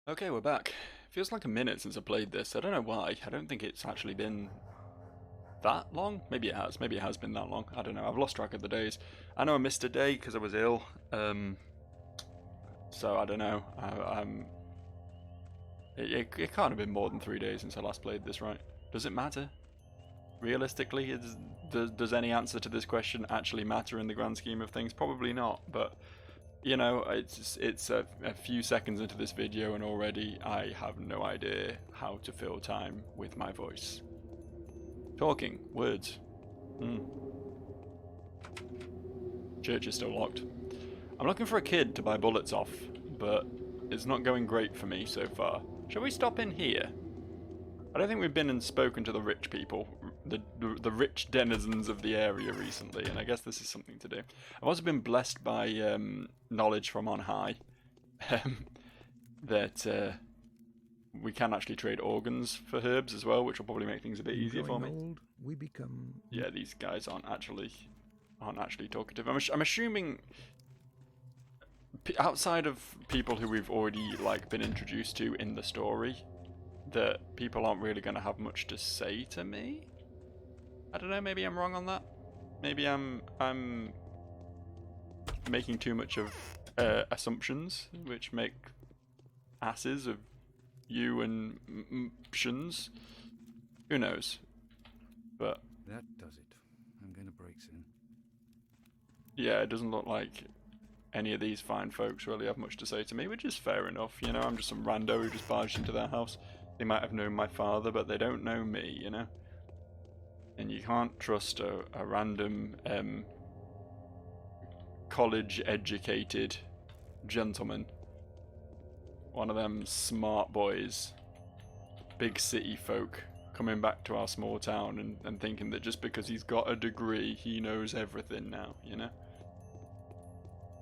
Okay, we're back. Feels like a minute since I played this. I don't know why. I don't think it's actually been that long. Maybe it has. Maybe it has been that long. I don't know. I've lost track of the days. I know I missed a day because I was ill. So I don't know. It can't have been more than 3 days since I last played this, right? Does it matter? Realistically, does any answer to this question actually matter in the grand scheme of things? Probably not, but you know, it's a few seconds into this video and already I have no idea how to fill time with my voice. Talking, words. Church is still locked. I'm looking for a kid to buy bullets off, but it's not going great for me so far. Shall we stop in here? I don't think we've been and spoken to the rich people, the rich denizens of the area recently, and I guess this is something to do. I've also been blessed by knowledge from on high that we can actually trade organs for herbs as well, which will probably make things a bit easier for me. Old, we become... Yeah, these guys aren't actually talkative. I'm assuming outside of people who we've already been introduced to in the story, that people aren't really going to have much to say to me. I don't know, maybe I'm wrong on that. Maybe I'm making too much of assumptions, which make asses of you and shins. Who knows? But That does it. I'm gonna break soon. yeah, it doesn't look like any of these fine folks really have much to say to me, which is fair enough. You know, I'm just some rando who just barged into their house. They might have known my father, but they don't know me, you know? And you can't trust a random college-educated gentleman. One of them smart boys, big city folk, coming back to our small town and thinking that just because he's got a degree, he knows everything now, you know?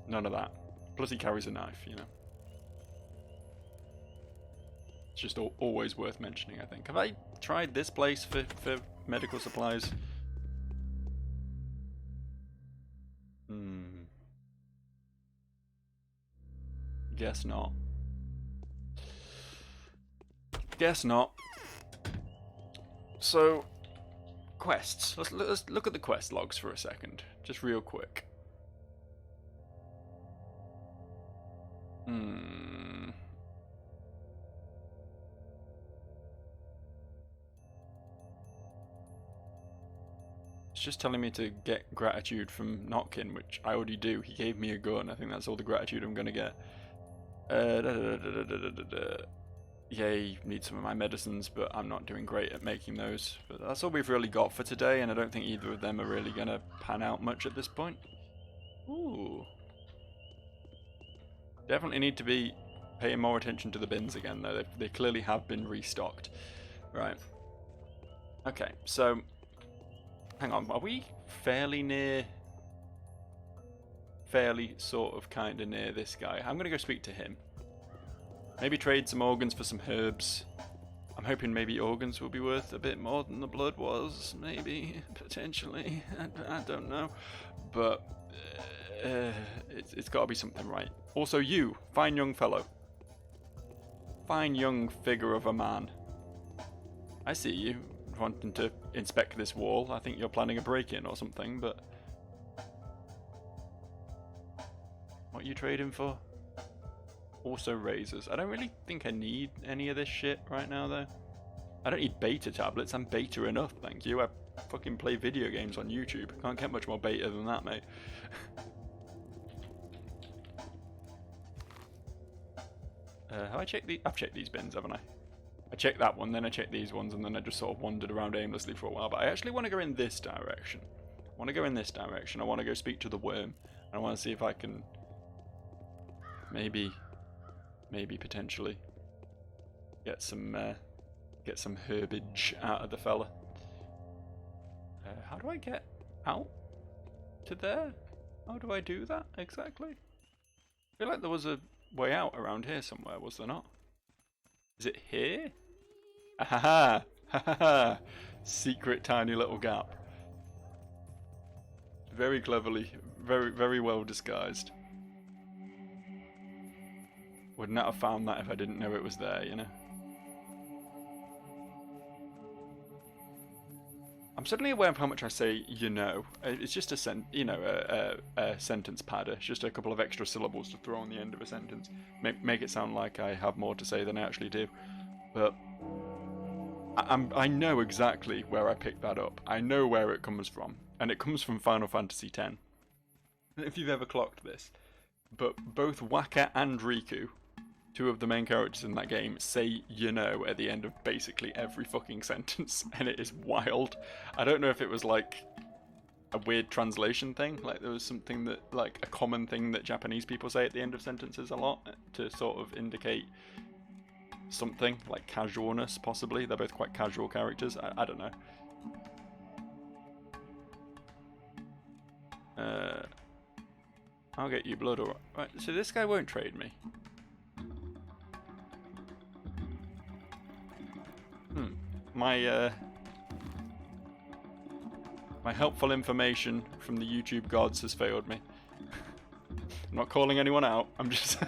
None of that. Plus he carries a knife, you know? It's just always worth mentioning, I think. Have I tried this place for medical supplies? Guess not. Guess not. So, quests. Let's look at the quest logs for a second. Just real quick. It's just telling me to get gratitude from Notkin, which I already do. He gave me a gun. I think that's all the gratitude I'm gonna get. Yay, need some of my medicines, but I'm not doing great at making those. But that's all we've really got for today, and I don't think either of them are really gonna pan out much at this point. Ooh. Definitely need to be paying more attention to the bins again, though. They clearly have been restocked. Right. Okay, so hang on, are we fairly near... fairly sort of kind of near this guy? I'm going to go speak to him. Maybe trade some organs for some herbs. I'm hoping maybe organs will be worth a bit more than the blood was. Maybe, potentially. I don't know. But it's got to be something right. Also you, fine young fellow. Fine young figure of a man. I see you wanting to inspect this wall. I think you're planning a break-in or something, but... what are you trading for? Also razors. I don't really think I need any of this shit right now, though. I don't need beta tablets. I'm beta enough, thank you. I fucking play video games on YouTube. Can't get much more beta than that, mate. Have I checked the... I've checked these bins, haven't I? I checked that one, then I checked these ones, and then I just sort of wandered around aimlessly for a while. But I actually want to go in this direction. I want to go in this direction. I want to go speak to the worm. And I want to see if I can... maybe potentially get some herbage out of the fella. How do I get out to there? How do I do that exactly? I feel like there was a way out around here somewhere, was there not? Is it here? Ahaha! Hahaha! Secret tiny little gap. Very cleverly, very well disguised. Would not have found that if I didn't know it was there, you know. I'm suddenly aware of how much I say, you know. It's just a sentence padder. It's just a couple of extra syllables to throw on the end of a sentence. Make it sound like I have more to say than I actually do. But I know exactly where I picked that up. I know where it comes from. And it comes from Final Fantasy X. If you've ever clocked this. But both Wakka and Riku, two of the main characters in that game, say you know at the end of basically every fucking sentence, and it is wild. I don't know if it was like a weird translation thing, like there was something that, like a common thing that Japanese people say at the end of sentences a lot to sort of indicate something, like casualness possibly. They're both quite casual characters, I don't know. I'll get you blood, alright. Right, so this guy won't trade me. My helpful information from the YouTube gods has failed me. I'm not calling anyone out. I'm just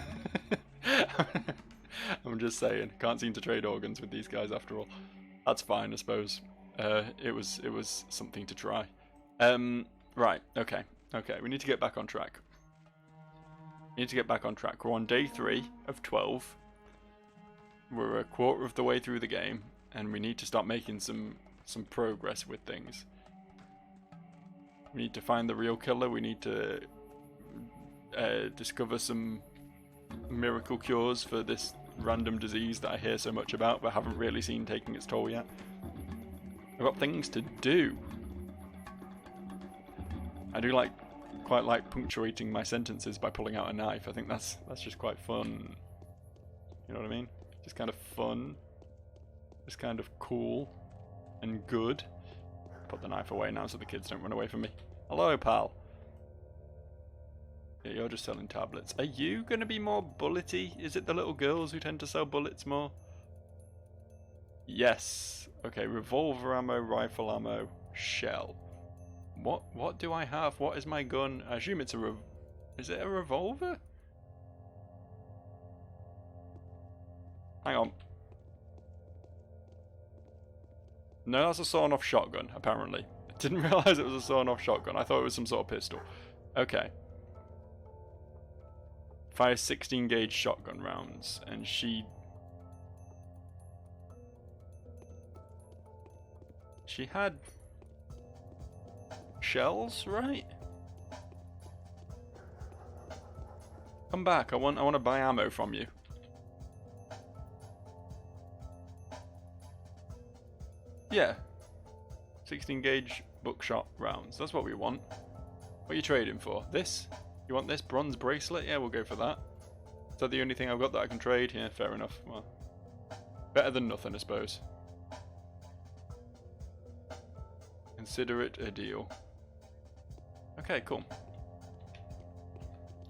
I'm just saying. Can't seem to trade organs with these guys after all. That's fine, I suppose. It was something to try. Right. Okay. We need to get back on track. We're on day 3 of 12. We're a quarter of the way through the game, and we need to start making some progress with things. We need to find the real killer. We need to discover some miracle cures for this random disease that I hear so much about but haven't really seen taking its toll yet. I've got things to do. I do quite like punctuating my sentences by pulling out a knife. I think that's just quite fun. You know what I mean? Just kind of fun. Just kind of cool and good. Put the knife away now so the kids don't run away from me. Hello, pal. Yeah, you're just selling tablets. Are you going to be more bullety? Is it the little girls who tend to sell bullets more? Yes. Okay, revolver ammo, rifle ammo, shell. What do I have? What is my gun? I assume it's is it a revolver? Hang on. No, that's a sawn-off shotgun, apparently. I didn't realise it was a sawn-off shotgun. I thought it was some sort of pistol. Okay. Fires 16 gauge shotgun rounds, and she had shells, right? Come back. I want to buy ammo from you. Yeah. 16 gauge buckshot rounds. That's what we want. What are you trading for? This? You want this bronze bracelet? Yeah, we'll go for that. Is that the only thing I've got that I can trade? Yeah, fair enough. Well, better than nothing, I suppose. Consider it a deal. Okay, cool.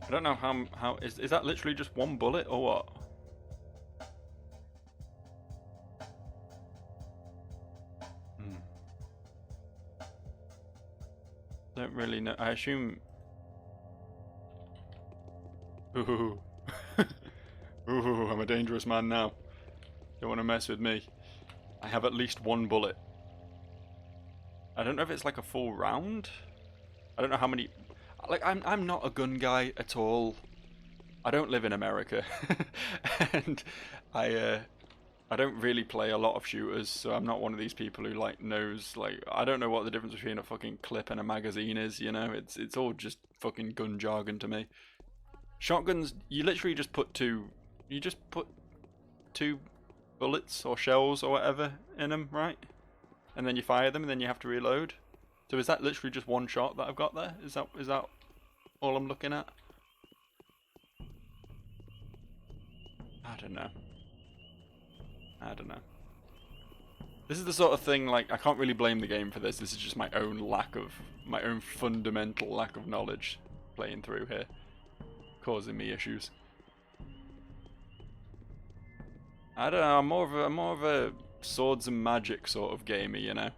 I don't know how is that literally just one bullet or what? Don't really know. I assume. Ooh. Ooh, I'm a dangerous man now. Don't want to mess with me. I have at least one bullet. I don't know if it's like a full round. I don't know how many. Like, I'm not a gun guy at all. I don't live in America, and I don't really play a lot of shooters, so I'm not one of these people who knows I don't know what the difference between a fucking clip and a magazine is. You know, it's all just fucking gun jargon to me. Shotguns, you literally just put two bullets or shells or whatever in them, right? And then you fire them, and then you have to reload. So is that literally just one shot that I've got there? Is that all I'm looking at? I don't know. This is the sort of thing, I can't really blame the game for this. This is just my own fundamental lack of knowledge playing through here, causing me issues. I don't know. I'm more of a swords and magic sort of gamer, you know,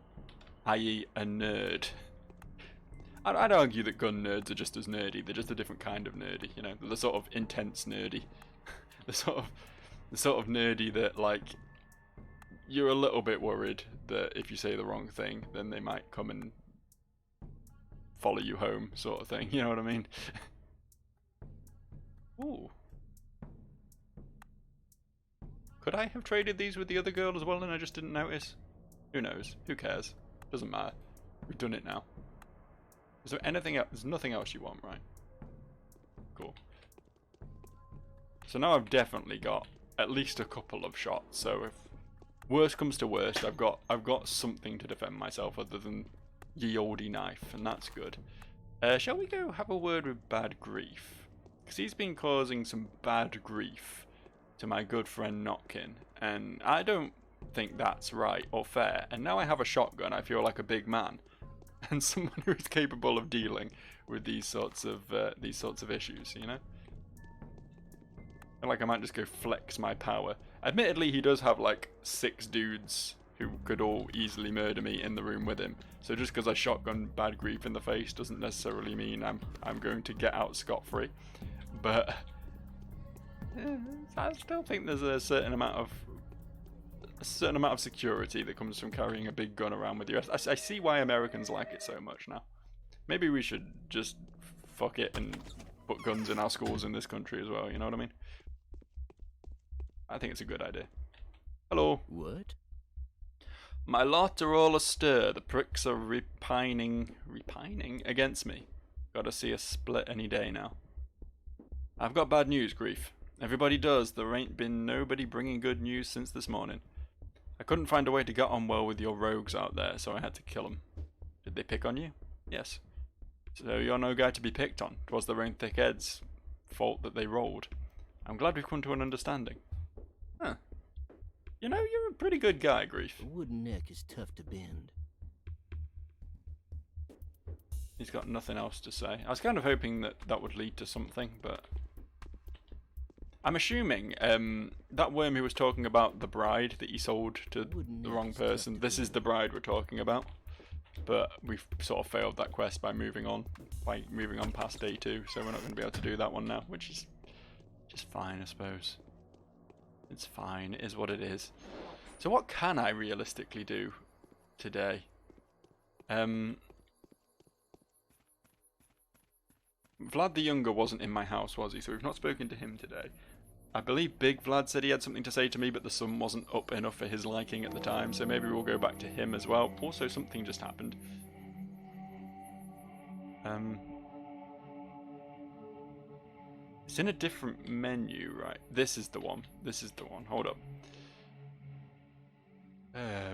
i.e. a nerd. I'd argue that gun nerds are just as nerdy. They're just a different kind of nerdy, you know. They're the sort of intense nerdy. the sort of nerdy that, like, you're a little bit worried that if you say the wrong thing, then they might come and follow you home, sort of thing. You know what I mean? Ooh. Could I have traded these with the other girl as well and I just didn't notice? Who knows? Who cares? Doesn't matter. We've done it now. Is there anything else? There's nothing else you want, right? Cool. So now I've definitely got at least a couple of shots. So if worst comes to worst, I've got something to defend myself other than ye olde knife, and that's good. Shall we go have a word with Bad Grief? Because he's been causing some bad grief to my good friend Notkin, and I don't think that's right or fair. And now I have a shotgun, I feel like a big man, and someone who is capable of dealing with these sorts of issues. You know, I feel like I might just go flex my power. Admittedly, he does have like 6 dudes who could all easily murder me in the room with him. So just because I shotgun Bad Grief in the face doesn't necessarily mean I'm going to get out scot-free. But I still think there's a certain amount of security that comes from carrying a big gun around with you. I see why Americans like it so much now. Maybe we should just fuck it and put guns in our schools in this country as well, you know what I mean? I think it's a good idea. Hello. What? My lot are all astir. The pricks are repining against me. Gotta see us split any day now. I've got bad news, Grief. Everybody does. There ain't been nobody bringing good news since this morning. I couldn't find a way to get on well with your rogues out there, so I had to kill them. Did they pick on you? Yes. So you're no guy to be picked on. 'Twas their own thick heads' fault that they rolled. I'm glad we've come to an understanding. Huh. You know, you're a pretty good guy, Grief. A wooden neck is tough to bend. He's got nothing else to say. I was kind of hoping that would lead to something, but I'm assuming that worm who was talking about the bride that he sold to the wrong person, this is the bride we're talking about. But we've sort of failed that quest by moving on past day 2, so we're not going to be able to do that one now, which is just fine, I suppose. It's fine, it is what it is. So what can I realistically do today? Vlad the Younger wasn't in my house, was he? So we've not spoken to him today. I believe Big Vlad said he had something to say to me, but the sun wasn't up enough for his liking at the time, so maybe we'll go back to him as well. Also, something just happened. It's in a different menu, right? This is the one. This is the one. Hold up.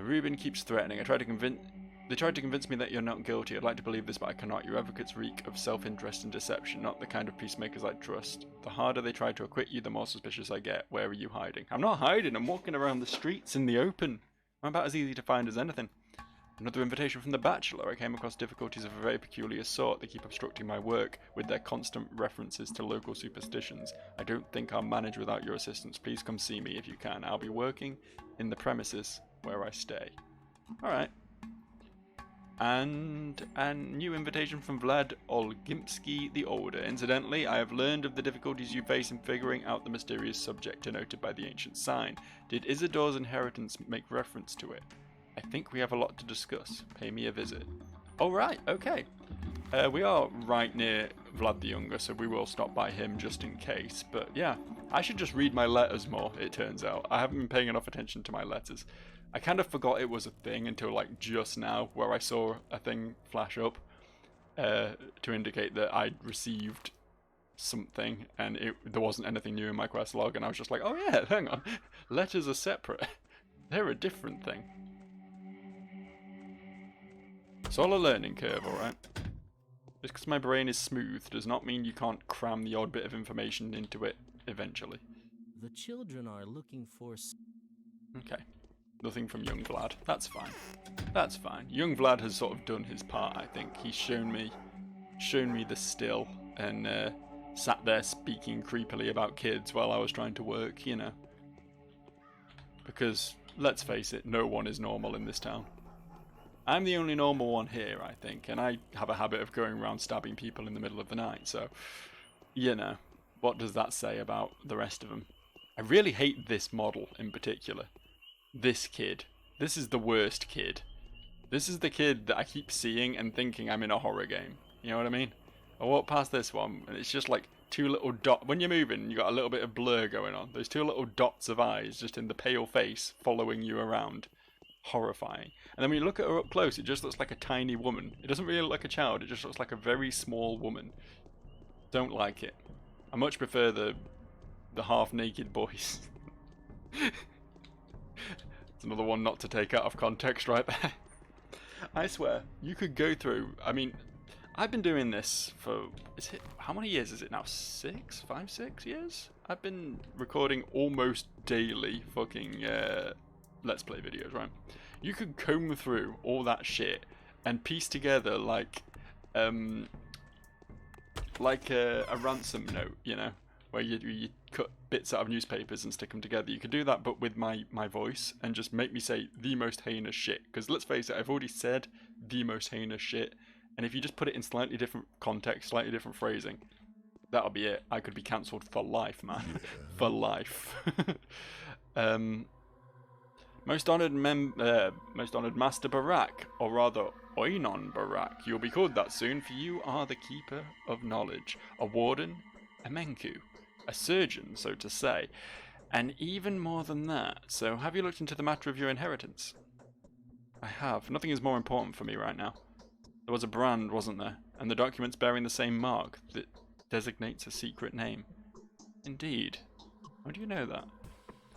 Ruben keeps threatening. They tried to convince me that you're not guilty. I'd like to believe this, but I cannot. Your advocates reek of self-interest and deception, not the kind of peacemakers I trust. The harder they try to acquit you, the more suspicious I get. Where are you hiding? I'm not hiding. I'm walking around the streets in the open. I'm about as easy to find as anything. Another invitation from The Bachelor. I came across difficulties of a very peculiar sort. They keep obstructing my work with their constant references to local superstitions. I don't think I'll manage without your assistance. Please come see me if you can. I'll be working in the premises where I stay. Alright. And a new invitation from Vlad Olgimpsky the Older. Incidentally, I have learned of the difficulties you face in figuring out the mysterious subject denoted by the ancient sign. Did Isidore's inheritance make reference to it? I think we have a lot to discuss. Pay me a visit. Oh, right, okay. We are right near Vlad the Younger, so we will stop by him just in case. But yeah, I should just read my letters more, it turns out. I haven't been paying enough attention to my letters. I kind of forgot it was a thing until like just now, where I saw a thing flash up to indicate that I'd received something, and there wasn't anything new in my quest log, and I was just like, oh yeah, hang on. Letters are separate. They're a different thing. It's all a learning curve, alright? Just because my brain is smooth does not mean you can't cram the odd bit of information into it eventually. The children are looking for... Okay. Nothing from young Vlad. That's fine. That's fine. Young Vlad has sort of done his part, I think. He's shown me the still and sat there speaking creepily about kids while I was trying to work, you know. Because, let's face it, no one is normal in this town. I'm the only normal one here, I think, and I have a habit of going around stabbing people in the middle of the night, so, you know, what does that say about the rest of them? I really hate this model in particular. This kid. This is the worst kid. This is the kid that I keep seeing and thinking I'm in a horror game. You know what I mean? I walk past this one and it's just like two little dots. When you're moving, you got a little bit of blur going on. There's two little dots of eyes just in the pale face following you around. Horrifying. And then when you look at her up close, it just looks like a tiny woman. It doesn't really look like a child. It just looks like a very small woman. Don't like it. I much prefer the half-naked boys. It's another one not to take out of context right there. I swear, you could go through, I mean, I've been doing this for, how many years is it now? 6 years? I've been recording almost daily fucking Let's Play videos, right? You could comb through all that shit and piece together like a ransom note, you know, where you cut bits out of newspapers and stick them together. You could do that, but with my voice, and just make me say the most heinous shit. Because let's face it, I've already said the most heinous shit, and if you just put it in slightly different context, slightly different phrasing, that'll be it. I could be cancelled for life, man. For life. Most honoured Master Barak, or rather Oinon Barak. You'll be called that soon, for you are the keeper of knowledge, a warden, a Menku, a surgeon, so to say, and even more than that. So, have you looked into the matter of your inheritance? I have. Nothing is more important for me right now. There was a brand, wasn't there? And the documents bearing the same mark that designates a secret name. Indeed. How do you know that?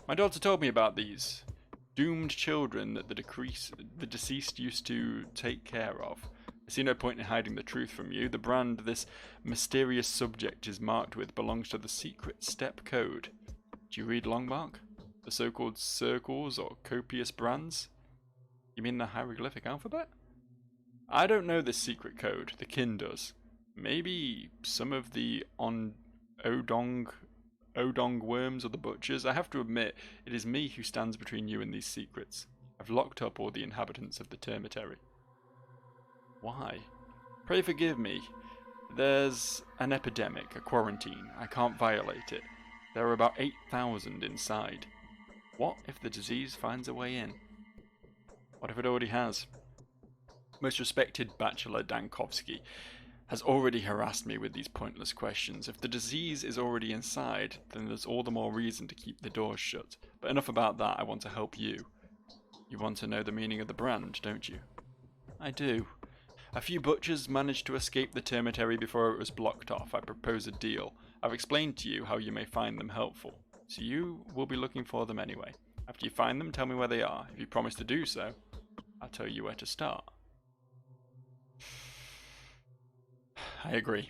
My daughter told me about these doomed children that the deceased used to take care of. I see no point in hiding the truth from you. The brand this mysterious subject is marked with belongs to the secret step code. Do you read Longmark? The so-called circles or copious brands? You mean the hieroglyphic alphabet? I don't know this secret code. The kin does. Maybe some of the Odong worms or the butchers. I have to admit, it is me who stands between you and these secrets. I've locked up all the inhabitants of the termitary. Why? Pray forgive me. There's an epidemic, a quarantine. I can't violate it. There are about 8,000 inside. What if the disease finds a way in? What if it already has? Most respected Bachelor Dankovsky has already harassed me with these pointless questions. If the disease is already inside, then there's all the more reason to keep the doors shut. But enough about that, I want to help you. You want to know the meaning of the brand, don't you? I do. A few butchers managed to escape the termitary before it was blocked off. I propose a deal. I've explained to you how you may find them helpful, so you will be looking for them anyway. After you find them, tell me where they are. If you promise to do so, I'll tell you where to start. I agree.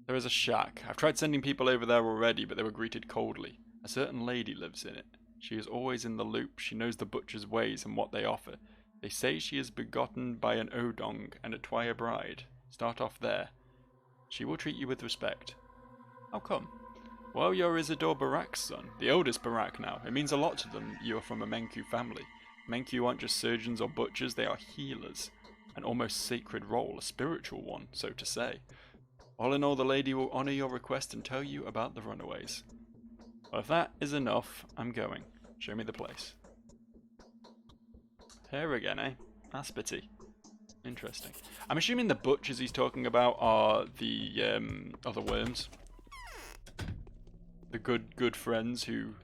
There is a shack. I've tried sending people over there already, but they were greeted coldly. A certain lady lives in it. She is always in the loop. She knows the butcher's ways and what they offer. They say she is begotten by an Odong and a Twire bride. Start off there. She will treat you with respect. How come? Well, you're Isidore Barak's son, the oldest Barak now. It means a lot to them you are from a Menku family. Menku aren't just surgeons or butchers, they are healers. An almost sacred role, a spiritual one, so to say. All in all, the lady will honour your request and tell you about the runaways. Well, if that is enough, I'm going. Show me the place. Here again, eh? Aspity. Interesting. I'm assuming the butchers he's talking about are the other worms. The good friends who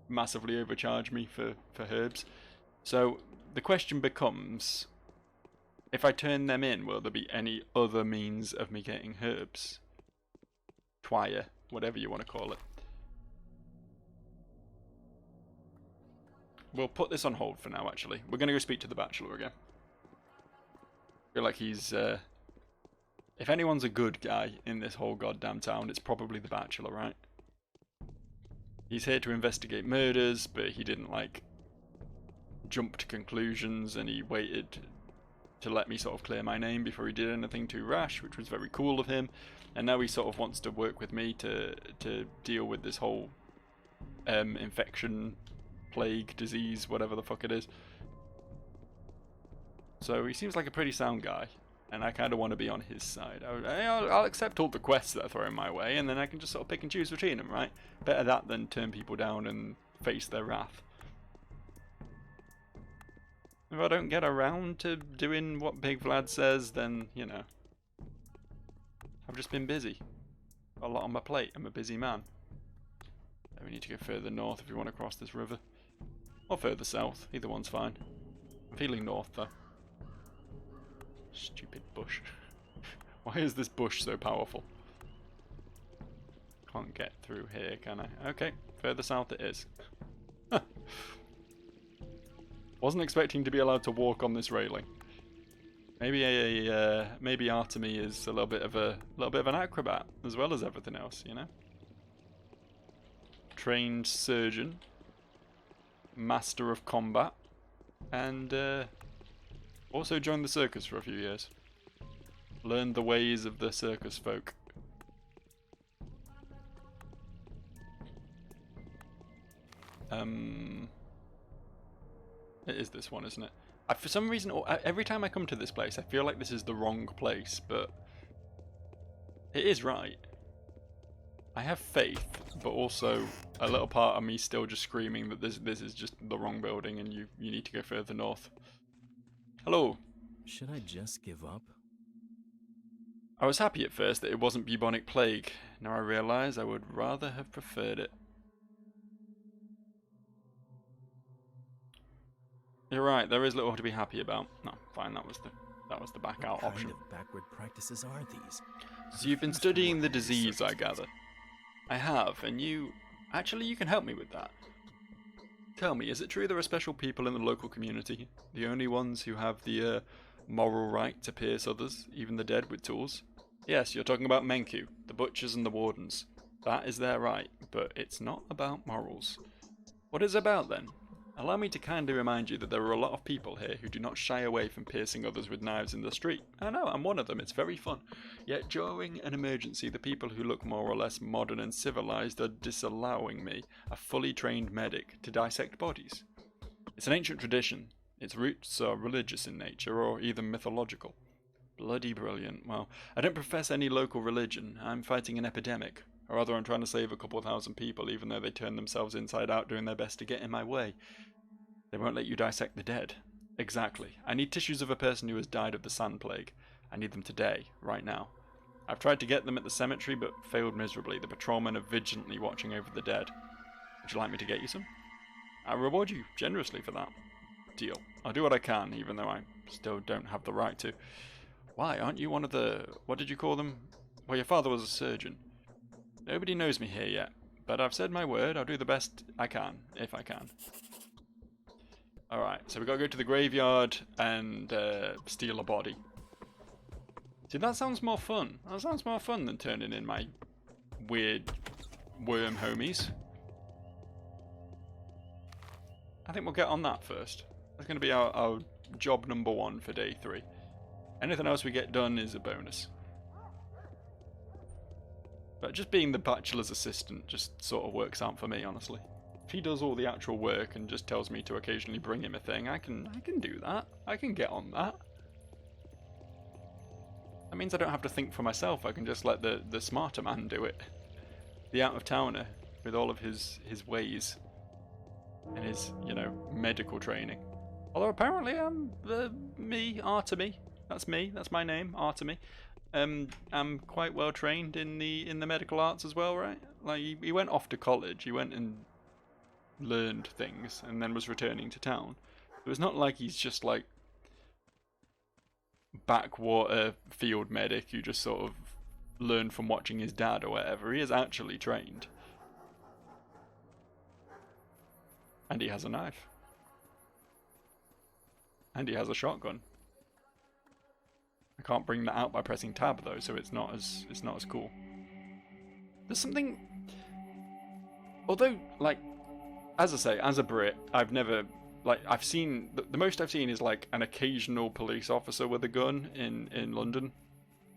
massively overcharge me for herbs. So the question becomes, if I turn them in, will there be any other means of me getting herbs? Twire, whatever you want to call it. We'll put this on hold for now, actually. We're going to go speak to the Bachelor again. I feel like he's... if anyone's a good guy in this whole goddamn town, it's probably the Bachelor, right? He's here to investigate murders, but he didn't, like, jump to conclusions, and he waited to let me sort of clear my name before he did anything too rash, which was very cool of him. And now he sort of wants to work with me to deal with this whole infection, plague, disease, whatever the fuck it is. So he seems like a pretty sound guy. and I kind of want to be on his side. I'll accept all the quests that are thrown my way, and then I can just sort of pick and choose between them, right? Better that than turn people down and face their wrath. If I don't get around to doing what Big Vlad says, then, you know, I've just been busy. A lot on my plate. I'm a busy man. We need to go further north if we want to cross this river. Or further south. Either one's fine. I'm feeling north, though. Stupid bush. Why is this bush so powerful? Can't get through here, can I? Okay, further south it is. Wasn't expecting to be allowed to walk on this railing. Maybe maybe Artemy is a little bit of an acrobat as well as everything else, you know. Trained surgeon, master of combat, and also joined the circus for a few years. Learned the ways of the circus folk. It is this one, isn't it? For some reason, every time I come to this place, I feel like this is the wrong place, but it is right. I have faith, but also a little part of me still just screaming that this is just the wrong building and you need to go further north. Hello. Should I just give up? I was happy at first that it wasn't bubonic plague. Now I realise I would rather have preferred it. You're right, there is little to be happy about. No, fine, that was the back out option. What kind of backward practices are these? So you've been studying the disease, I gather. I have, and you can help me with that. Tell me, is it true there are special people in the local community? The only ones who have the moral right to pierce others, even the dead, with tools? Yes, you're talking about Menku, the butchers and the wardens. That is their right, but it's not about morals. What is it about then? Allow me to kindly remind you that there are a lot of people here who do not shy away from piercing others with knives in the street. I know, I'm one of them, it's very fun. Yet during an emergency, the people who look more or less modern and civilized are disallowing me, a fully trained medic, to dissect bodies. It's an ancient tradition. Its roots are religious in nature, or even mythological. Bloody brilliant. Well, I don't profess any local religion. I'm fighting an epidemic. Or rather, I'm trying to save a couple thousand people, even though they turn themselves inside out doing their best to get in my way. They won't let you dissect the dead. Exactly. I need tissues of a person who has died of the sand plague. I need them today, right now. I've tried to get them at the cemetery, but failed miserably. The patrolmen are vigilantly watching over the dead. Would you like me to get you some? I'll reward you generously for that. Deal. I'll do what I can, even though I still don't have the right to. Why, aren't you one of the... what did you call them? Well, your father was a surgeon. Nobody knows me here yet, but I've said my word. I'll do the best I can, if I can. Alright, so we've got to go to the graveyard and steal a body. See, that sounds more fun. That sounds more fun than turning in my weird worm homies. I think we'll get on that first. That's going to be our job number 1 for day 3. Anything else we get done is a bonus. But just being the bachelor's assistant just sort of works out for me, honestly. If he does all the actual work and just tells me to occasionally bring him a thing, I can do that. I can get on that. That means I don't have to think for myself. I can just let the smarter man do it. The out-of-towner with all of his ways and his, you know, medical training. Although apparently I'm Artemy. That's me. That's my name, Artemy. I'm quite well trained in the medical arts as well, right? Like he went off to college. He went and learned things and then was returning to town. It was not like he's just like backwater field medic who just sort of learned from watching his dad or whatever. He is actually trained. And he has a knife. And he has a shotgun. I can't bring that out by pressing tab though, so it's not as cool. There's something, although like, as I say, as a Brit, I've never, like, I've seen, the most I've seen is like an occasional police officer with a gun in London.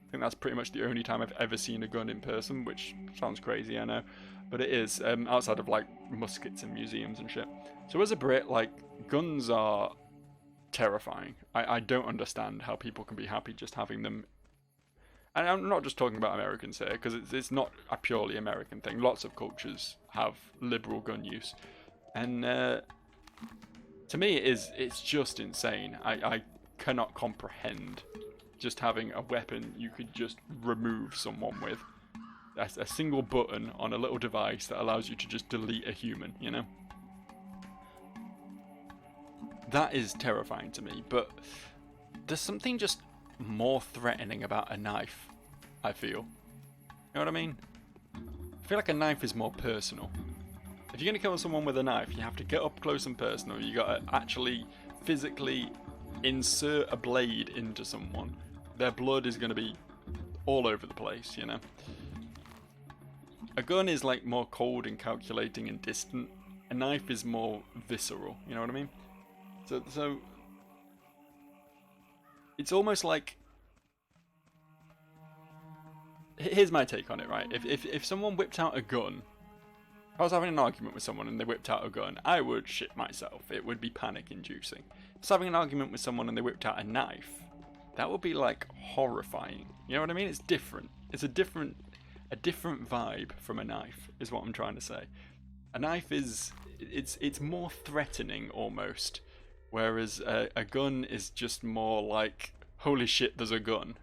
I think that's pretty much the only time I've ever seen a gun in person, which sounds crazy, I know, but it is, outside of like muskets and museums and shit. So as a Brit, like, guns are terrifying. I don't understand how people can be happy just having them. And I'm not just talking about Americans here, because it's not a purely American thing. Lots of cultures have liberal gun use. And to me, it's just insane. I cannot comprehend just having a weapon you could just remove someone with. A single button on a little device that allows you to just delete a human, you know? That is terrifying to me, but there's something just more threatening about a knife, I feel. You know what I mean? I feel like a knife is more personal. If you're going to kill someone with a knife, you have to get up close and personal. You got to actually physically insert a blade into someone. Their blood is going to be all over the place, you know? A gun is like more cold and calculating and distant. A knife is more visceral, you know what I mean? So it's almost like, here's my take on it, right? If someone whipped out a gun, if I was having an argument with someone and they whipped out a gun, I would shit myself. It would be panic inducing. If I was having an argument with someone and they whipped out a knife, that would be like horrifying. You know what I mean? It's different. It's a different vibe from a knife, is what I'm trying to say. A knife it's more threatening almost, whereas a gun is just more like, holy shit, there's a gun.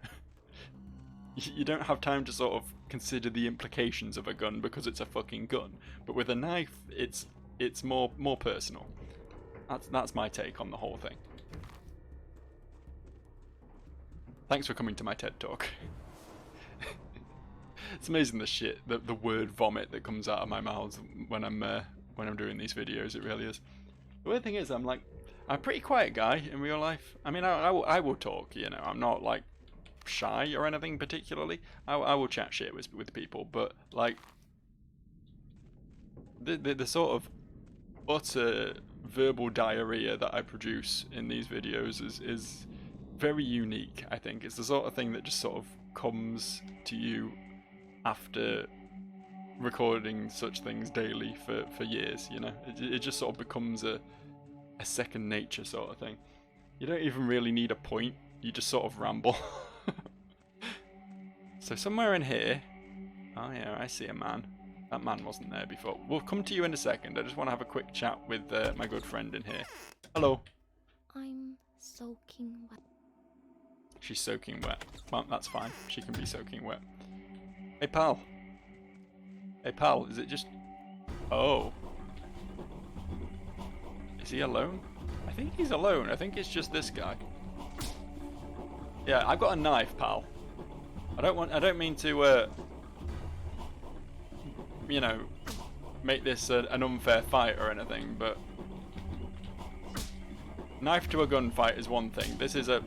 You don't have time to sort of consider the implications of a gun because it's a fucking gun. But with a knife, it's more personal. That's my take on the whole thing. Thanks for coming to my TED Talk. It's amazing the word vomit that comes out of my mouth when I'm doing these videos. It really is. The weird thing is, I'm a pretty quiet guy in real life. I mean, I will talk, you know. I'm not like shy or anything particularly. I will chat shit with people, but like the sort of utter verbal diarrhea that I produce in these videos is very unique. I think it's the sort of thing that just sort of comes to you after recording such things daily for years, you know. It just sort of becomes a second nature sort of thing. You don't even really need a point, you just sort of ramble. So somewhere in here, oh yeah, I see a man. That man wasn't there before. We'll come to you in a second. I just want to have a quick chat with my good friend in here. Hello. I'm soaking wet. She's soaking wet. Well, that's fine. She can be soaking wet. Hey, pal. Hey, pal, is it just... Oh. Is he alone? I think he's alone. I think it's just this guy. Yeah, I've got a knife, pal. I don't mean to, you know, make this an unfair fight or anything, but knife to a gunfight is one thing. This is a...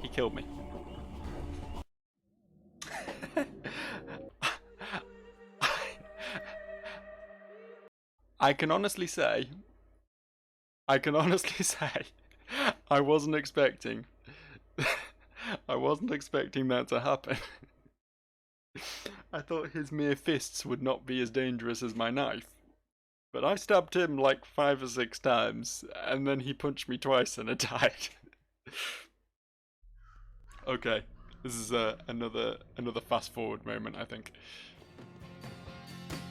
He killed me. I can honestly say, I wasn't expecting that to happen. I thought his mere fists would not be as dangerous as my knife. But I stabbed him like 5 or 6 times, and then he punched me twice and I died. Okay, this is another fast forward moment, I think.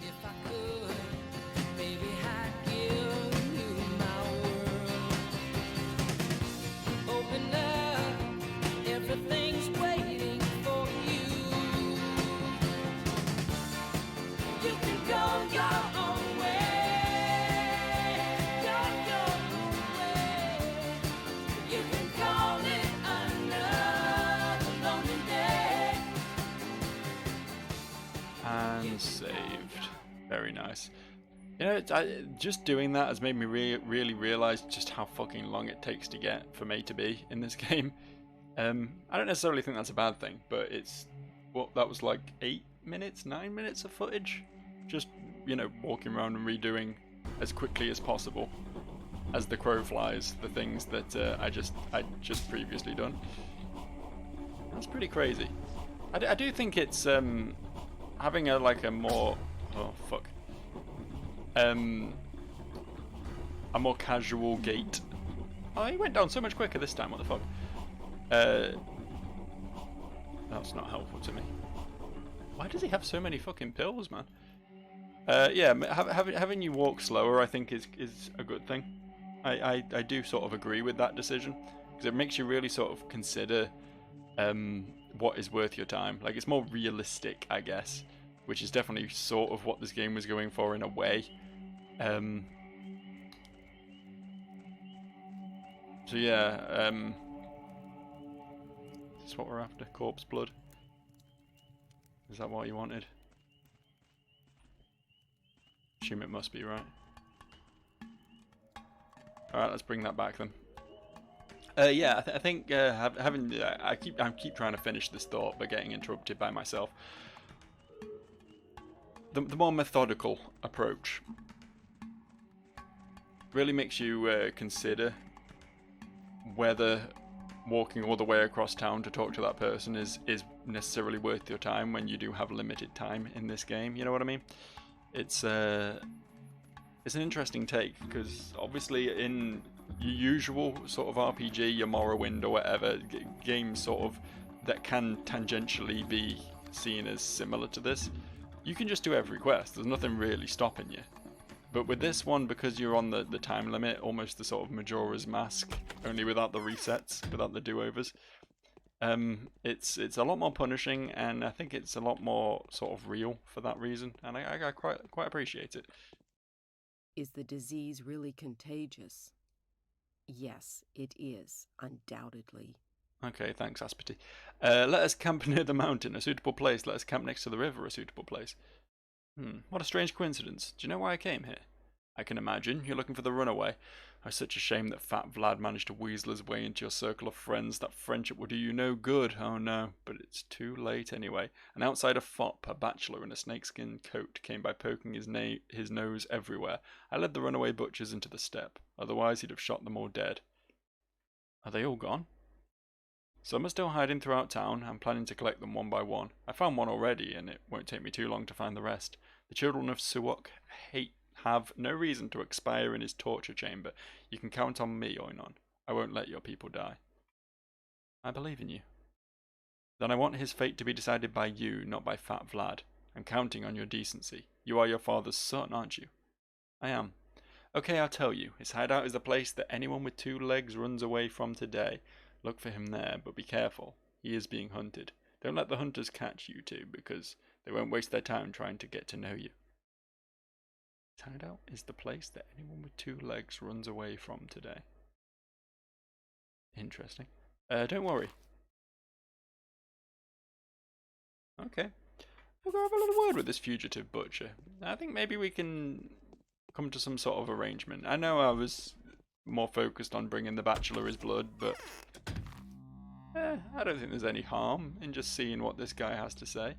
If I could, baby, I'd give you my world. Open up, everything's waiting for you. You can go your own way, go your own way. You can call it another lonely day. And saved. Very nice. You know, just doing that has made me really realise just how fucking long it takes to get from A to B in this game. I don't necessarily think that's a bad thing, but it's... What, that was like 8 minutes, 9 minutes of footage? Just, you know, walking around and redoing as quickly as possible, as the crow flies, the things that I'd just previously done. That's pretty crazy. I do think it's having a more... Oh, fuck. A more casual gait Oh, he went down so much quicker this time, what the fuck? That's not helpful to me. Why does he have so many fucking pills, man? Yeah, having you walk slower, I think, is a good thing. I do sort of agree with that decision, because it makes you really sort of consider what is worth your time. Like, it's more realistic, I guess, which is definitely sort of what this game was going for in a way. So yeah, is this what we're after? Corpse blood? Is that what you wanted? Assume it must be, right? Alright, let's bring that back then. Yeah, I think having I keep trying to finish this thought, but getting interrupted by myself. The more methodical approach really makes you consider whether walking all the way across town to talk to that person is necessarily worth your time when you do have limited time in this game. You know what I mean? It's an interesting take, because obviously in your usual sort of RPG, your Morrowind or whatever, games sort of that can tangentially be seen as similar to this, you can just do every quest. There's nothing really stopping you. But with this one, because you're on the time limit, almost the sort of Majora's Mask, only without the resets, without the do-overs, it's a lot more punishing, and I think it's a lot more sort of real for that reason, and I quite appreciate it. Is the disease really contagious? Yes, it is, undoubtedly. Okay, thanks, Aspity. Let us camp near the mountain, a suitable place. Let us camp next to the river, a suitable place. What a strange coincidence. Do you know why I came here? I can imagine. You're looking for the runaway. Oh, such a shame that Fat Vlad managed to weasel his way into your circle of friends. That friendship will do you no good. Oh no, but it's too late anyway. An outsider fop, a bachelor in a snakeskin coat, came by poking his nose everywhere. I led the runaway butchers into the steppe. Otherwise he'd have shot them all dead. Are they all gone? Some are still hiding throughout town. I'm planning to collect them one by one. I found one already, and it won't take me too long to find the rest. The children of Suok have no reason to expire in his torture chamber. You can count on me, Oinon. I won't let your people die. I believe in you. Then I want his fate to be decided by you, not by Fat Vlad. I'm counting on your decency. You are your father's son, aren't you? I am. Okay, I'll tell you. His hideout is the place that anyone with 2 legs runs away from today. Look for him there, but be careful. He is being hunted. Don't let the hunters catch you two, because they won't waste their time trying to get to know you. His hideout is the place that anyone with 2 legs runs away from today. Interesting. Don't worry. Okay. We'll go have a little word with this fugitive butcher. I think maybe we can come to some sort of arrangement. I know I was more focused on bringing the bachelor his blood, but I don't think there's any harm in just seeing what this guy has to say.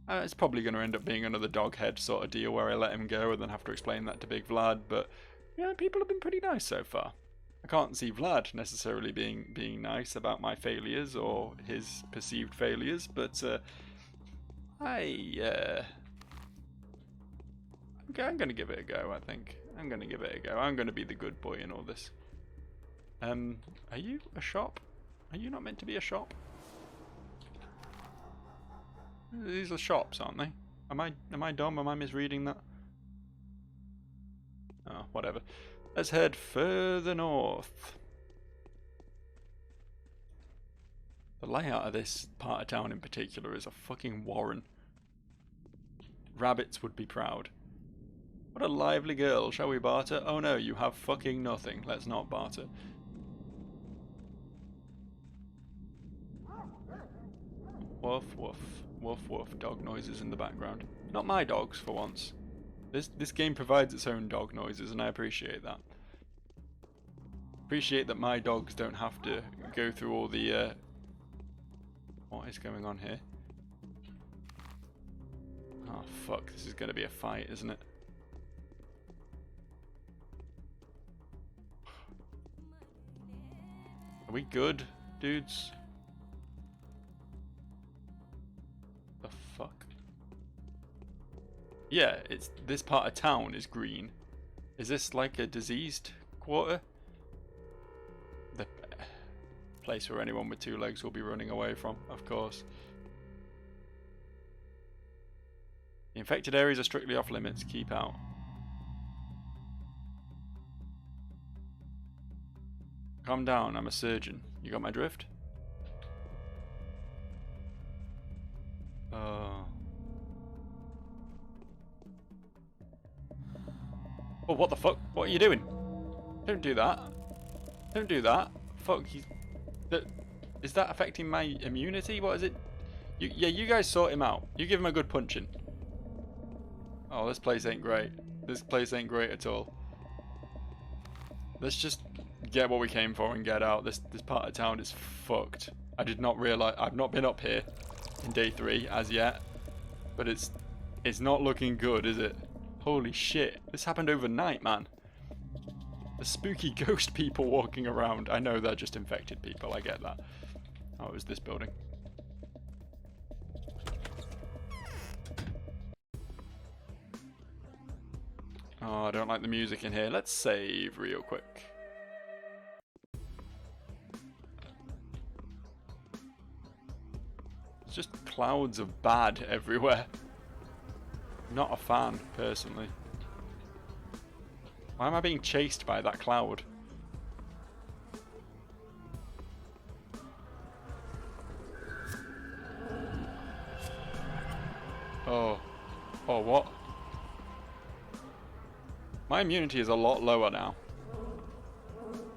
It's probably going to end up being another doghead sort of deal where I let him go and then have to explain that to Big Vlad, but yeah, people have been pretty nice so far. I can't see Vlad necessarily being nice about my failures or his perceived failures, but I'm going to give it a go, I think. I'm going to give it a go. I'm going to be the good boy in all this. Are you a shop? Are you not meant to be a shop? These are shops, aren't they? Am I dumb? Am I misreading that? Oh, whatever. Let's head further north. The layout of this part of town in particular is a fucking warren. Rabbits would be proud. What a lively girl. Shall we barter? Oh no, you have fucking nothing. Let's not barter. Woof woof. Woof woof. Dog noises in the background. Not my dogs, for once. This game provides its own dog noises, and I appreciate that. Appreciate that my dogs don't have to go through all the what is going on here? Oh fuck, this is gonna be a fight, isn't it? Are we good, dudes? The fuck? Yeah, it's this part of town is green. Is this like a diseased quarter? Place where anyone with 2 legs will be running away from, of course. The infected areas are strictly off limits. Keep out. Calm down, I'm a surgeon. You got my drift? Oh, what the fuck? What are you doing? Don't do that. Don't do that. Fuck, is that affecting my immunity? What is it? Yeah, you guys sort him out. You give him a good punching. Oh, this place ain't great. This place ain't great at all. Let's just get what we came for and get out. This part of town is fucked. I did not realise. I've not been up here in day 3 as yet, but it's not looking good, is it? Holy shit! This happened overnight, man. The spooky ghost people walking around. I know they're just infected people. I get that. Oh, it was this building. Oh, I don't like the music in here. Let's save real quick. It's just clouds of bad everywhere. Not a fan, personally. Why am I being chased by that cloud? Oh. Oh, what? My immunity is a lot lower now.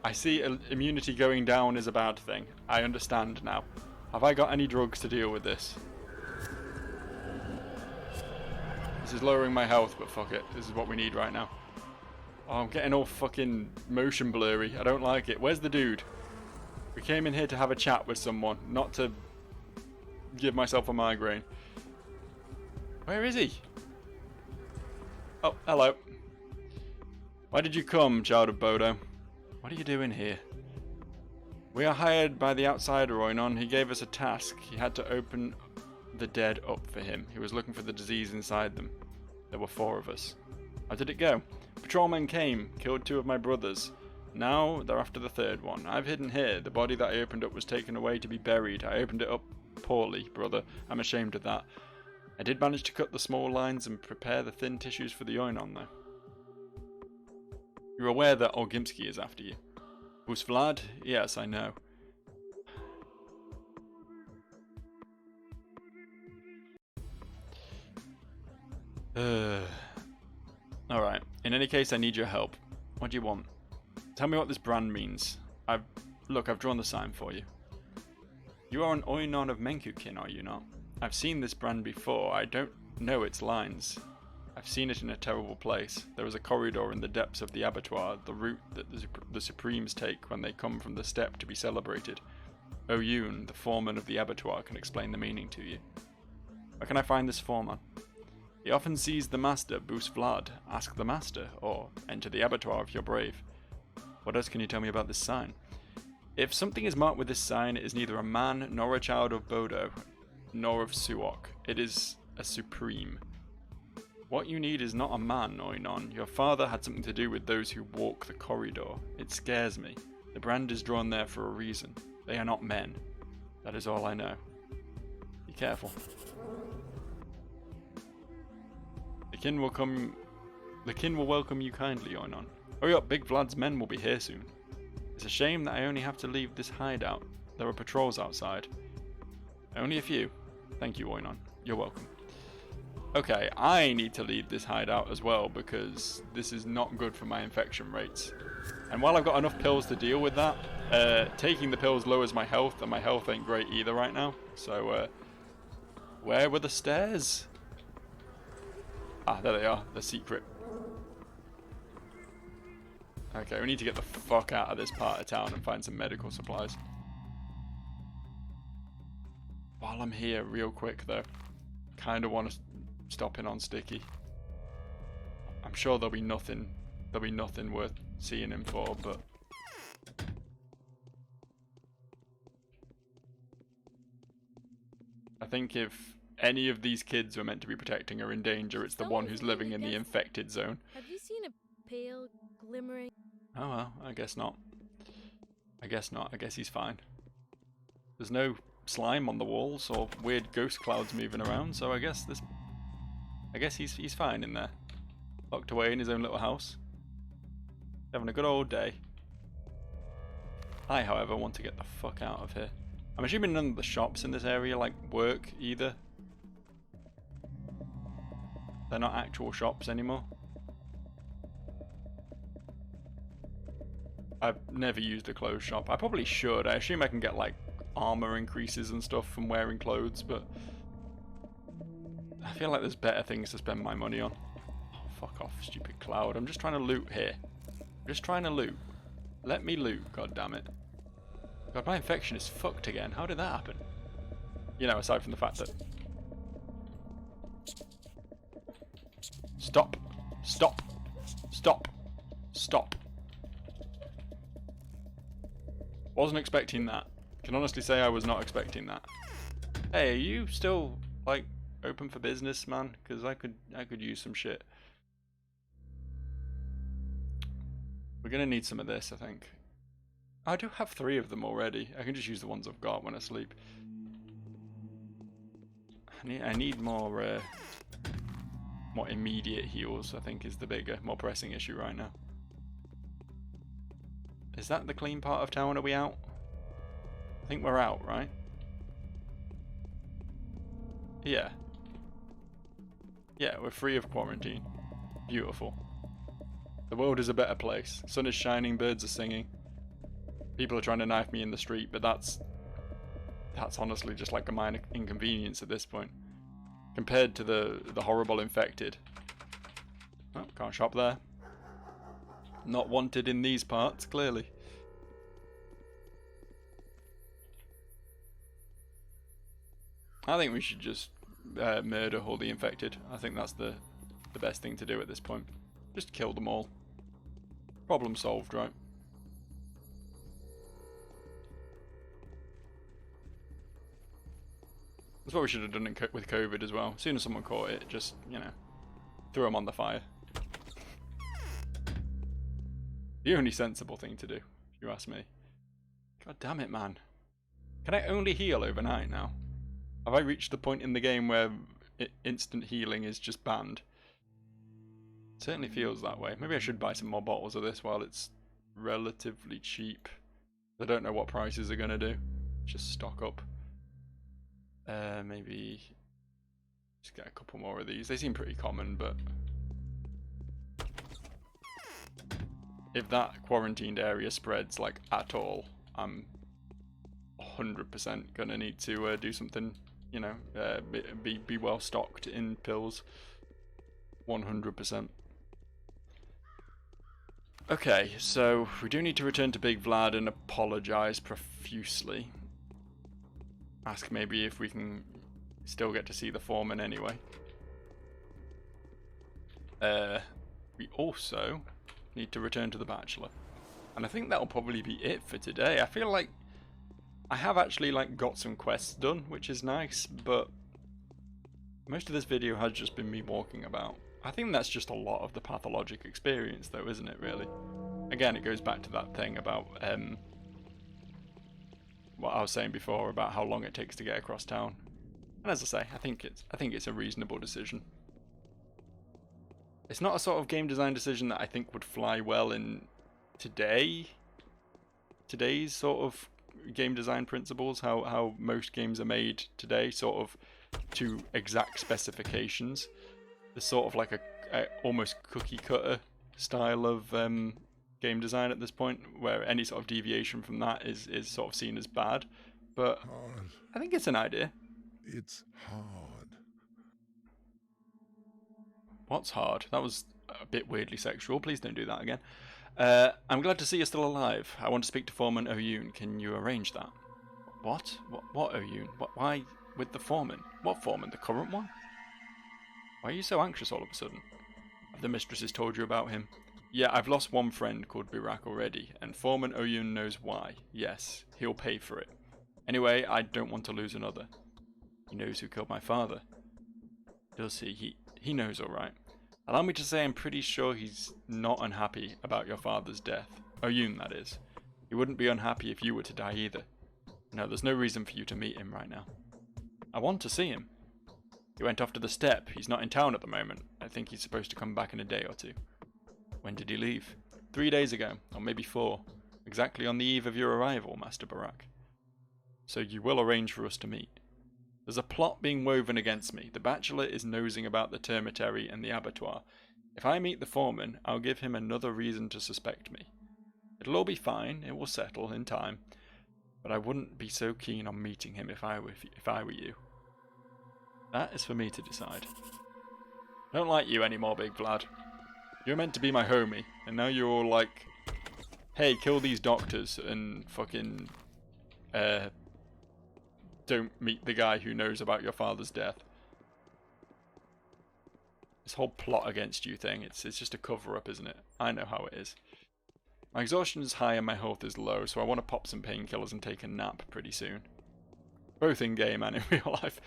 I see immunity going down is a bad thing. I understand now. Have I got any drugs to deal with this? This is lowering my health, but fuck it. This is what we need right now. Oh, I'm getting all fucking motion blurry. I don't like it. Where's the dude? We came in here to have a chat with someone, not to give myself a migraine. Where is he? Oh, hello. Why did you come, child of Bodo? What are you doing here? We are hired by the outsider, Oinon. He gave us a task. He had to open the dead up for him. He was looking for the disease inside them. There were 4 of us. How did it go? Patrolmen came, killed 2 of my brothers. Now they're after the 3rd one. I've hidden here. The body that I opened up was taken away to be buried. I opened it up poorly, brother. I'm ashamed of that. I did manage to cut the small lines and prepare the thin tissues for the Oinon, though. You're aware that Olgimski is after you. Who's Vlad? Yes, I know. Alright. In any case, I need your help. What do you want? Tell me what this brand means. Look, I've drawn the sign for you. You are an Oinon of Menkukin, are you not? I've seen this brand before. I don't know its lines. I've seen it in a terrible place. There is a corridor in the depths of the abattoir, the route that the Supremes take when they come from the steppe to be celebrated. Oyun, the foreman of the abattoir, can explain the meaning to you. Where can I find this foreman? He often sees the master, Boost Vlad. Ask the master, or enter the abattoir if you're brave. What else can you tell me about this sign? If something is marked with this sign, it is neither a man, nor a child of Bodo, nor of Suok. It is a Supreme. What you need is not a man, Oinon. Your father had something to do with those who walk the corridor. It scares me. The brand is drawn there for a reason. They are not men. That is all I know. Be careful. The kin will welcome you kindly, Oinon. Hurry up, Big Vlad's men will be here soon. It's a shame that I only have to leave this hideout. There are patrols outside. Only a few. Thank you, Oinon. You're welcome. Okay, I need to leave this hideout as well because this is not good for my infection rates. And while I've got enough pills to deal with that, taking the pills lowers my health, and my health ain't great either right now. So, where were the stairs? Ah, there they are. The secret. Okay, we need to get the fuck out of this part of town and find some medical supplies. While I'm here, real quick though, kind of want to stop in on Sticky. I'm sure there'll be nothing worth seeing him for, but I think if any of these kids we're meant to be protecting are in danger, it's the one who's living in the infected zone. Have you seen a pale, glimmering? Oh well, I guess not. I guess not. I guess he's fine. There's no slime on the walls or weird ghost clouds moving around, so I guess he's fine in there. Locked away in his own little house. Having a good old day. I, however, want to get the fuck out of here. I'm assuming none of the shops in this area, like, work either. They're not actual shops anymore. I've never used a clothes shop. I probably should. I assume I can get, like, armor increases and stuff from wearing clothes, but I feel like there's better things to spend my money on. Oh, fuck off, stupid cloud. I'm just trying to loot here. I'm just trying to loot. Let me loot, god damn it. God, my infection is fucked again. How did that happen? You know, aside from the fact that... Stop. Stop. Stop. Stop. Wasn't expecting that. Can honestly say I was not expecting that. Hey, are you still, like, open for business, man? Because I could use some shit. We're gonna need some of this, I think. I do have 3 of them already. I can just use the ones I've got when I sleep. I need more immediate heals, I think, is the bigger, more pressing issue right now. Is that the clean part of town? Are we out? I think we're out, right? Yeah. Yeah, we're free of quarantine. Beautiful. The world is a better place. Sun is shining, birds are singing. People are trying to knife me in the street, but that's honestly just like a minor inconvenience at this point. Compared to the horrible infected. Oh, can't shop there. Not wanted in these parts, clearly. I think we should just murder all the infected. I think that's the best thing to do at this point. Just kill them all. Problem solved, right? That's what we should have done with COVID as well. As soon as someone caught it, just, you know, throw them on the fire. The only sensible thing to do, if you ask me. God damn it, man. Can I only heal overnight now? Have I reached the point in the game where instant healing is just banned? It certainly feels that way. Maybe I should buy some more bottles of this while it's relatively cheap. I don't know what prices are going to do. Just stock up. Maybe just get a couple more of these. They seem pretty common, but if that quarantined area spreads like at all, I'm 100% gonna need to do something. You know, be well stocked in pills. 100%. Okay, so we do need to return to Big Vlad and apologise profusely. Ask maybe if we can still get to see the foreman anyway. We also need to return to the Bachelor. And I think that'll probably be it for today. I feel like I have actually like got some quests done, which is nice, but most of this video has just been me walking about. I think that's just a lot of the Pathologic experience though, isn't it, really? Again, it goes back to that thing about what I was saying before about how long it takes to get across town. And as I say, I think it's a reasonable decision. It's not a sort of game design decision that I think would fly well in today's sort of game design principles, how most games are made today, sort of to exact specifications. There's sort of like a almost cookie cutter style of game design at this point, where any sort of deviation from that is sort of seen as bad. But Hard. I think it's an idea. It's hard. What's hard? That was a bit weirdly sexual. Please don't do that again. I'm glad to see you're still alive. I want to speak to Foreman O'Yoon. Can you arrange that? What? What O'Yoon? Why with the foreman? What foreman? The current one? Why are you so anxious all of a sudden? Have the mistresses told you about him? Yeah, I've lost one friend called Birak already, and Foreman O'Yoon knows why. Yes, he'll pay for it. Anyway, I don't want to lose another. He knows who killed my father. Does he? He knows, alright. Allow me to say I'm pretty sure he's not unhappy about your father's death. O'Yoon, that is. He wouldn't be unhappy if you were to die either. No, there's no reason for you to meet him right now. I want to see him. He went off to the steppe. He's not in town at the moment. I think he's supposed to come back in a day or two. When did he leave? 3 days ago, or maybe 4. Exactly on the eve of your arrival, Master Barak. So you will arrange for us to meet. There's a plot being woven against me. The Bachelor is nosing about the termitory and the abattoir. If I meet the foreman, I'll give him another reason to suspect me. It'll all be fine. It will settle in time. But I wouldn't be so keen on meeting him if I were you. That is for me to decide. I don't like you anymore, Big Vlad. You're meant to be my homie, and now you're all like, hey, kill these doctors and fucking don't meet the guy who knows about your father's death. This whole plot against you thing, it's just a cover-up, isn't it? I know how it is. My exhaustion is high and my health is low, so I want to pop some painkillers and take a nap pretty soon. Both in-game and in real life.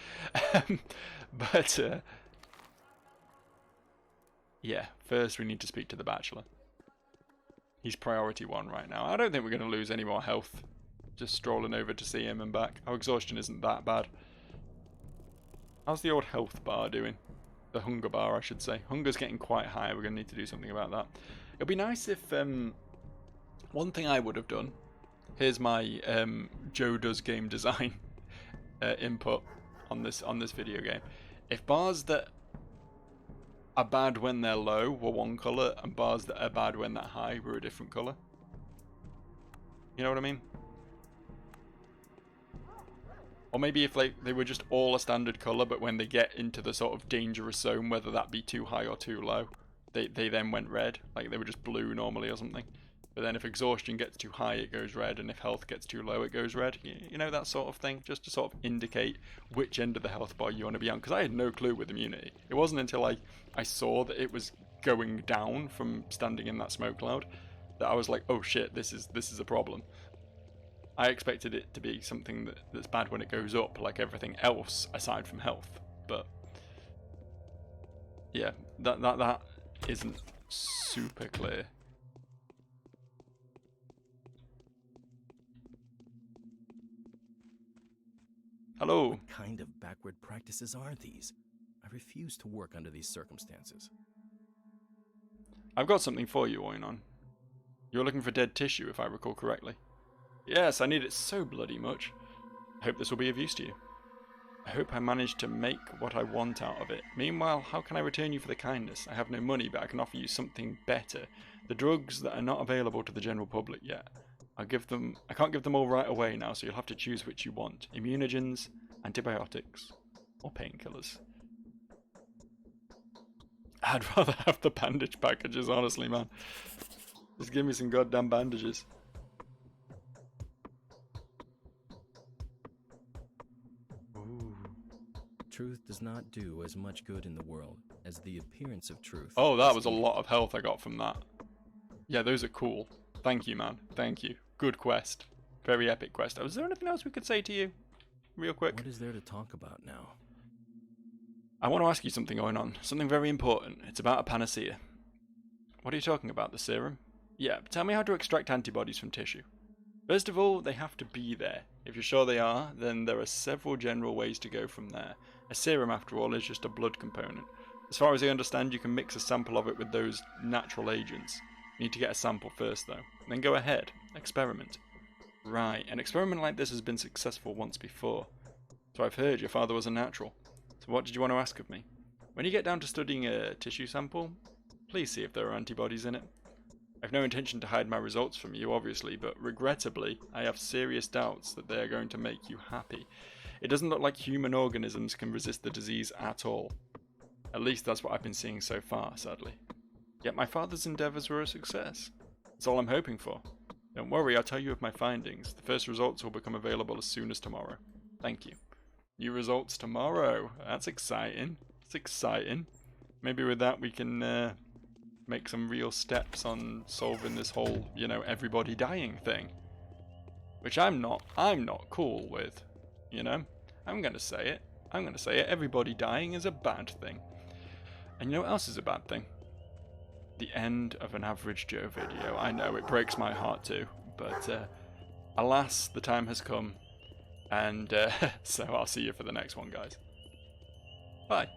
Yeah, first we need to speak to the Bachelor. He's priority 1 right now. I don't think we're going to lose any more health just strolling over to see him and back. Our exhaustion isn't that bad. How's the old health bar doing? The hunger bar, I should say. Hunger's getting quite high. We're going to need to do something about that. It'd be nice if... one thing I would have done... Here's my Joe Does Game Design input on this video game. If bars that are bad when they're low were one colour, and bars that are bad when they're high were a different colour. You know what I mean? Or maybe if they were just all a standard colour, but when they get into the sort of dangerous zone, whether that be too high or too low, they then went red. Like they were just blue normally or something. But then if exhaustion gets too high, it goes red, and if health gets too low, it goes red. You know, that sort of thing, just to sort of indicate which end of the health bar you want to be on. Because I had no clue with immunity. It wasn't until I saw that it was going down from standing in that smoke cloud that I was like, oh shit, this is a problem. I expected it to be something that's bad when it goes up, like everything else aside from health. But yeah, that isn't super clear. Hello. What kind of backward practices are these? I refuse to work under these circumstances. I've got something for you, Oinon. You're looking for dead tissue, if I recall correctly. Yes, I need it so bloody much. I hope this will be of use to you. I hope I manage to make what I want out of it. Meanwhile, how can I return you for the kindness? I have no money, but I can offer you something better. The drugs that are not available to the general public yet. I can't give them all right away now, so you'll have to choose which you want. Immunogens, antibiotics, or painkillers. I'd rather have the bandage packages, honestly, man. Just give me some goddamn bandages. Truth does not do as much good in the world as the appearance of truth. Oh, that was a lot of health I got from that. Yeah, those are cool. Thank you, man. Thank you. Good quest. Very epic quest. Was there anything else we could say to you? Real quick. What is there to talk about now? I want to ask you something going on. Something very important. It's about a panacea. What are you talking about? The serum? Yeah, tell me how to extract antibodies from tissue. First of all, they have to be there. If you're sure they are, then there are several general ways to go from there. A serum, after all, is just a blood component. As far as I understand, you can mix a sample of it with those natural agents. You need to get a sample first, though. Then go ahead. Experiment. Right, an experiment like this has been successful once before. So I've heard your father was a natural. So what did you want to ask of me? When you get down to studying a tissue sample, please see if there are antibodies in it. I've no intention to hide my results from you, obviously, but regrettably, I have serious doubts that they are going to make you happy. It doesn't look like human organisms can resist the disease at all. At least that's what I've been seeing so far, sadly. Yet my father's endeavours were a success. That's all I'm hoping for. Don't worry, I'll tell you of my findings. The first results will become available as soon as tomorrow. Thank you. New results tomorrow. That's exciting. It's exciting. Maybe with that we can make some real steps on solving this whole, you know, everybody dying thing. Which I'm not cool with. You know? I'm gonna say it. Everybody dying is a bad thing. And you know what else is a bad thing? The end of an Average Joe video. I know, it breaks my heart too. But alas, the time has come. And so I'll see you for the next one, guys. Bye.